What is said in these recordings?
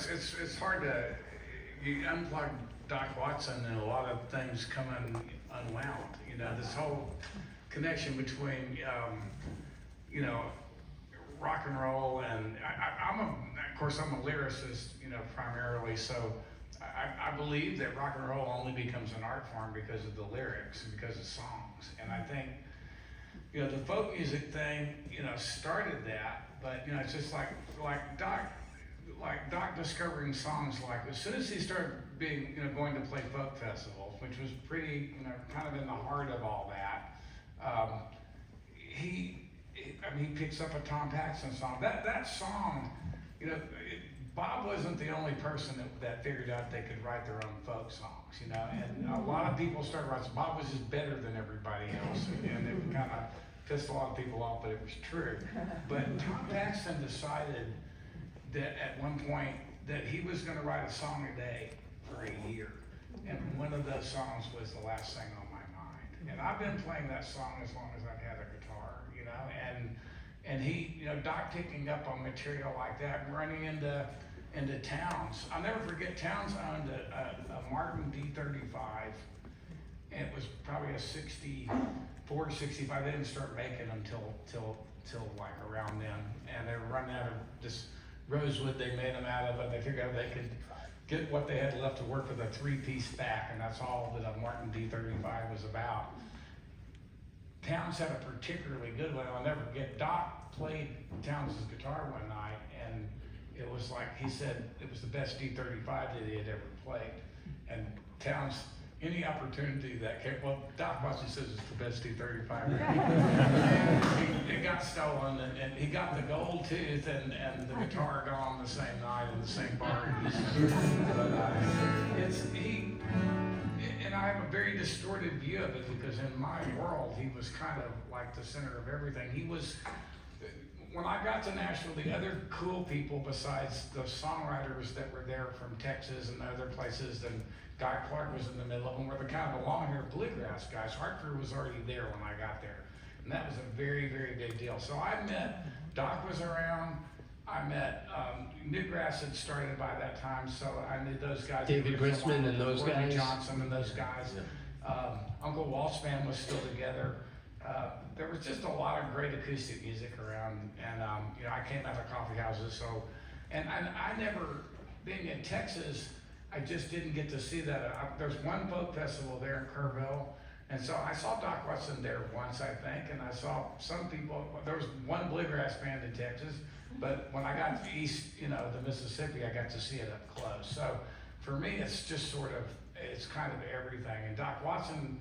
it's hard to, you unplug Doc Watson and a lot of things come unwound. You know, this whole connection between, you know, rock and roll and of course I'm a lyricist, you know, primarily, so I believe that rock and roll only becomes an art form because of the lyrics and because of songs. And I think, you know, the folk music thing, you know, started that, but you know, it's just like Doc discovering songs like, as soon as he started being, you know, going to play folk festivals, which was pretty, you know, kind of in the heart of all that, he picks up a Tom Paxton song. That song, you know, Bob wasn't the only person that figured out they could write their own folk songs, you know, and a lot of people started writing. Bob was just better than everybody else, and it kind of pissed a lot of people off, but it was true. But Tom Paxton decided that at one point that he was going to write a song a day for a year, and one of those songs was The Last Thing on My Mind. And I've been playing that song as long as I've had a guitar, you know, and he, you know, Doc picking up on material like that and running into Towns. I'll never forget, Towns owned a Martin D35, and it was probably a 64 to 65. They didn't start making them till like around then, and they were running out of this rosewood they made them out of, and they figured out they could get what they had left to work with a 3-piece back, and that's all that a Martin D35 was about. Towns had a particularly good one. I'll never forget, Doc played Towns' guitar one night, and it was like, he said it was the best D35 that he had ever played. And Towns, any opportunity that came, well, Doc Watson says it's the best D35. And it got stolen, and he got the gold tooth and the guitar gone the same night in the same bar. And I have a very distorted view of it, because in my world, he was kind of like the center of everything. He was, when I got to Nashville, the other cool people besides the songwriters that were there from Texas and other places, and Guy Clark was in the middle of them, were the kind of the long-haired bluegrass guys. Hartford was already there when I got there, and that was a very, very big deal. So I met, Doc was around, I met, Newgrass had started by that time, so I knew those guys. David Grisman and those guys. Johnson and those guys. Yeah. Uncle Walt's band was still together. There was just a lot of great acoustic music around, and you know, I came out of coffee houses, so, and I never, being in Texas, I just didn't get to see that. There's one folk festival there in Kerrville, and so I saw Doc Watson there once, I think, and I saw some people. There was one bluegrass band in Texas, but when I got to east, you know, the Mississippi, I got to see it up close. So for me, it's just sort of, it's kind of everything. And Doc Watson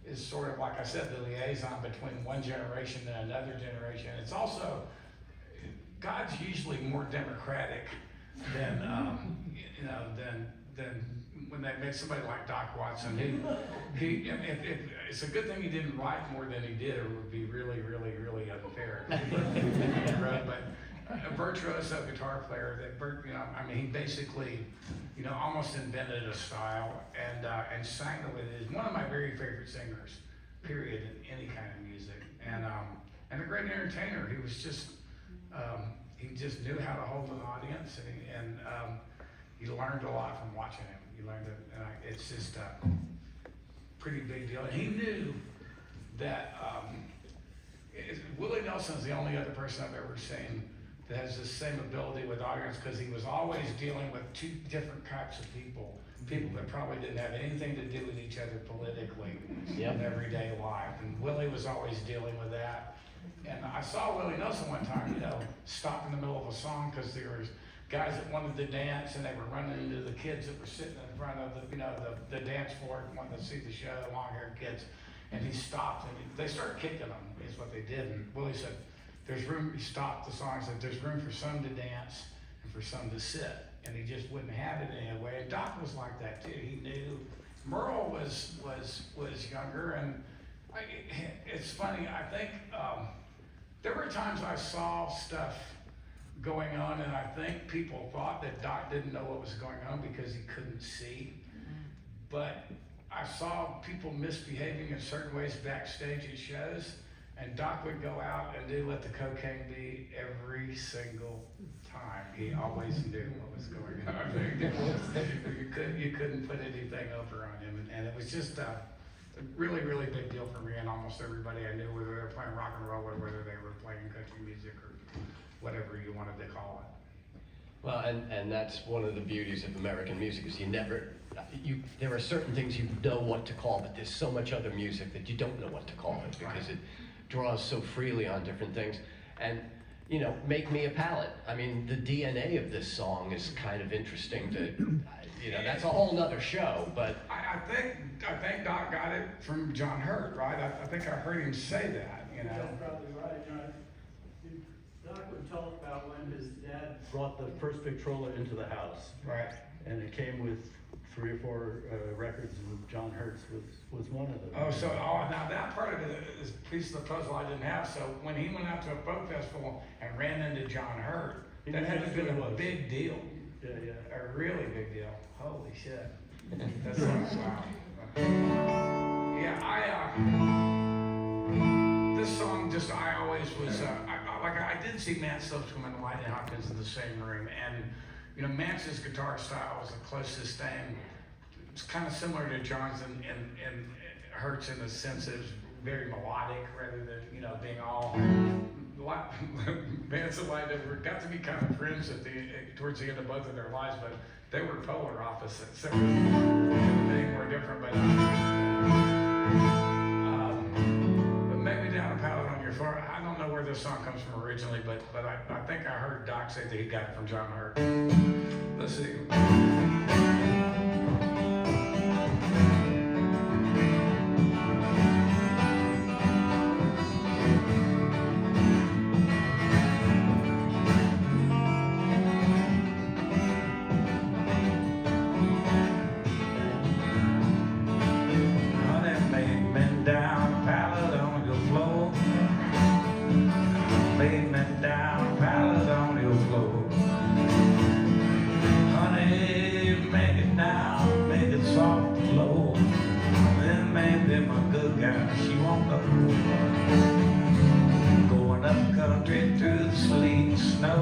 is sort of, like I said, the liaison between one generation and another generation. It's also, God's usually more democratic than, you know, than when they make somebody like Doc Watson. It's a good thing he didn't write more than he did, or it would be really, really, really unfair. But a virtuoso guitar player that, you know, I mean, he basically, you know, almost invented a style, and sang with it. He's one of my very favorite singers, period, in any kind of music, and a great entertainer. He was just, he just knew how to hold an audience, and you learned a lot from watching him. You learned it, and it's just a pretty big deal. And he knew that Willie Nelson's the only other person I've ever seen that has the same ability with audience, because he was always dealing with two different types of people that probably didn't have anything to do with each other politically in everyday life. And Willie was always dealing with that. And I saw Willie Nelson one time, you know, stop in the middle of a song because there was guys that wanted to dance, and they were running into the kids that were sitting in front of the, you know, the dance floor, wanting to see the show, long-haired kids. And he stopped, and they started kicking him, is what they did. And Willie said, there's room, he stopped the song and said, there's room for some to dance and for some to sit. And he just wouldn't have it anyway. And Doc was like that too. He knew. Merle was younger, and it's funny, I think there were times I saw stuff going on, and I think people thought that Doc didn't know what was going on because he couldn't see. But I saw people misbehaving in certain ways backstage at shows, and Doc would go out and do Let the Cocaine Be every single time. time. He always knew what was going on. You couldn't put anything over on him, and it was just a really, really big deal for me and almost everybody I knew, whether they were playing rock and roll or whether they were playing country music or whatever you wanted to call it. Well, and that's one of the beauties of American music is there are certain things you know what to call, but there's so much other music that you don't know what to call it because it draws so freely on different things. And, you know, Make Me a Pallet. I mean, the DNA of this song is kind of interesting to, you know, that's a whole nother show, but. I think Doc got it from John Hurt, right? I think I heard him say that, you know. That's probably right. You know, Doc would tell us about when his dad brought the first Victrola into the house. Right. And it came with 3 or 4 records, and John Hurt's was one of them. Now that part of it is a piece of the puzzle I didn't have. So when he went out to a folk festival and ran into John Hurt, that had to be a big deal. Yeah, yeah. A really big deal. Holy shit. That's wow. Yeah, this song just, I always was, I did see Matt Phillips come and Lightning Hopkins in the same room, and you know, Max's guitar style was the closest thing. It's kind of similar to John's and Hurt's in the sense that it's very melodic rather than, you know, being all, Vance and Lightning got to be kind of friends towards the end of both of their lives, but they were polar opposites. They were different, but Make Me Down a Pallet on Your Floor. I don't know where this song comes from originally, but I think I heard Doc say that he got it from John Hurt. Let's see. Going up country through the sleet and snow.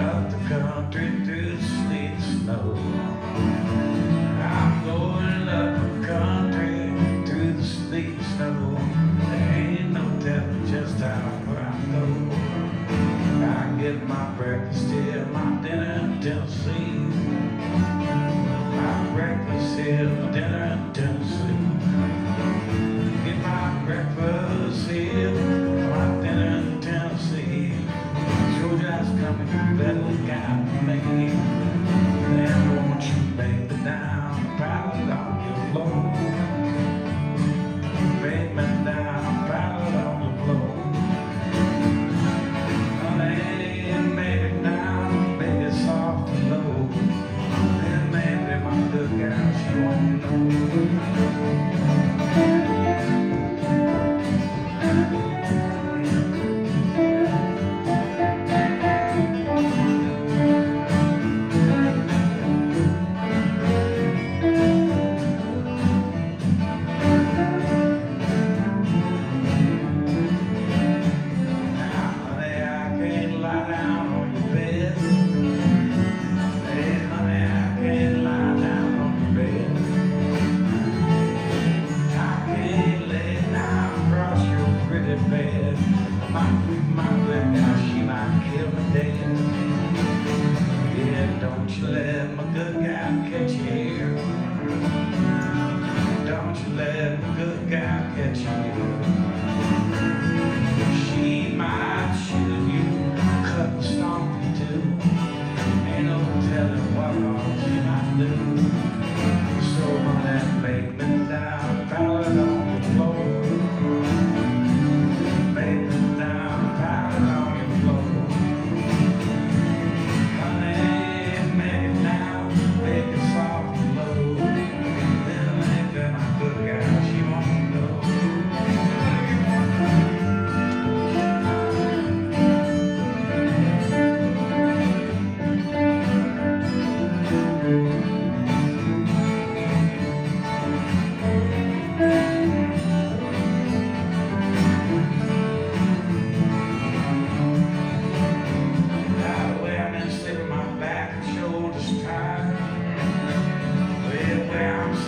Up the country through the sleet and snow. I'm going up country through the sleet and snow. There ain't no telling just how far I go. I get my breakfast here, my dinner in Tennessee. My breakfast here, my dinner in Tennessee. Get my breakfast here, my dinner in Tennessee. Georgia's coming, better look out for me. Then won't you make me down, pallet on your floor. Make me down, pallet on your floor. Honey, make it down, make it soft and low. Then maybe my good girl, she won't know.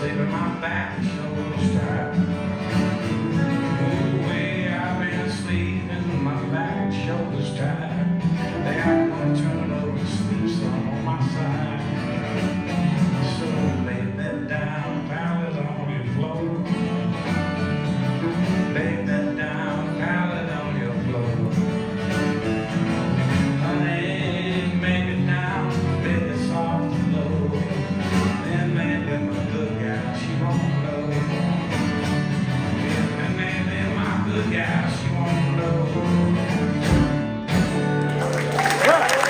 sleep in my back, shoulder strap.